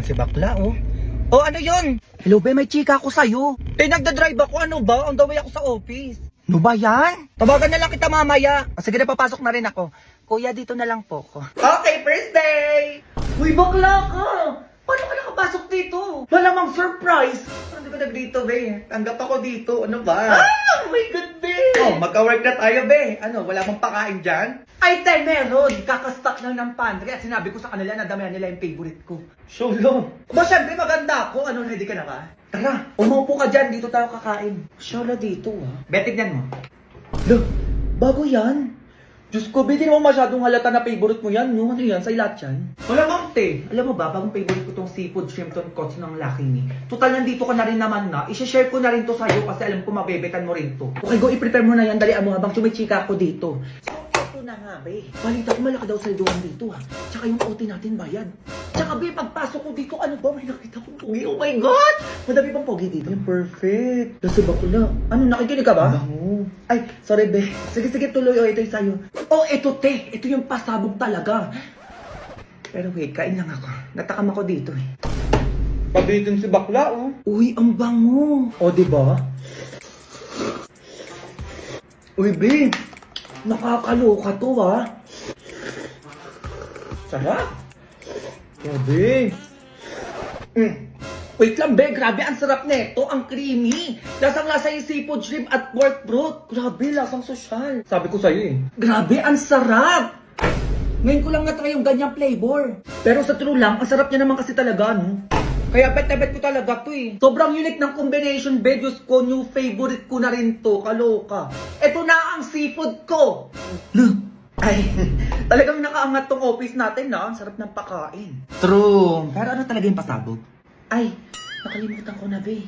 naman si bakla, oh. Oh, ano yun? Hello, be, may chika ako sa'yo. Nagdadrive ako, ano ba? On the way ako sa office. Ano ba yan? Tawagan na lang kita mamaya. Sige na, papasok na rin ako. Kuya, dito na lang po ko. Okay, first day! Uy, bakla ka! Paano ka nakapasok dito? Malamang surprise! Hindi ko dito, be. Tanggap ako dito. Ano ba? Ah! Oh my God, be! Oh, magka-work na tayo, be. Ano, wala bang pakain dyan? Ay, te, meron. Kakastock lang ng pantry at sinabi ko sa kanila na damihan nila yung favorite ko. Solo. Ba, syempre maganda ako. Ano, ready ka na ba? Tara, umupo ka dyan. Dito tayo kakain. Solo dito, ah. Be, tignan mo. Look, bago yan. Diyos ko, be, di naman masyadong halata na favorite mo yan, no? Ano yan? Sa ilat yan? Wala bang, te. Alam mo ba, bagong favorite ko tong seafood shrimp tonkotsu ng Lucky Me. Total, nandito ka na rin naman na. I-share ko na rin to sa'yo kasi alam ko mabebetan mo rin to. Okay, go, i-prepare mo na yan. Dalian mo habang chumichika ako dito. So, na nga, be. Balita ko malaki daw sa luwan dito, ha. Tsaka yung OT natin bayad. Tsaka, be, pagpasok ko dito, ano ba? May nakita kong pogi. Oh my God! Madami pang pogi dito. Perfect. Kasi bakula. Ano, nakikinig ka ba? Ay, sorry, be. Sige, tuloy. O, ito yung sa'yo. Oh, ito, te. Ito yung pasabog talaga. Pero wait, kain lang ako. Natakam ako dito, eh. Pabitin si bakla, oh. Uy, ang bango. O, diba? Uy, be. Nakakaloka to, ha? Sarap. Grabe. Wait lang, be. Grabe, ang sarap nito. Ang creamy. Lasang-lasa yung seafood shrimp at pork broth. Grabe, lasang sosyal. Sabi ko sa'yo, eh. Grabe, ang sarap. Ngayon ko lang na-try yung ganyang flavor. Pero sa true lang, ang sarap niya naman kasi talaga, no? Kaya bet na bet ko talaga to, eh. Sobrang unique ng combination, be. Diyos ko, new favorite ko na rin to. Kaloka. Ito na ang seafood ko. Look. Ay, talagang nakaangat tong office natin, na. Ang sarap ng pakain. True. Pero ano talaga yung pasabog? Ay, nakalimutan ko na, be.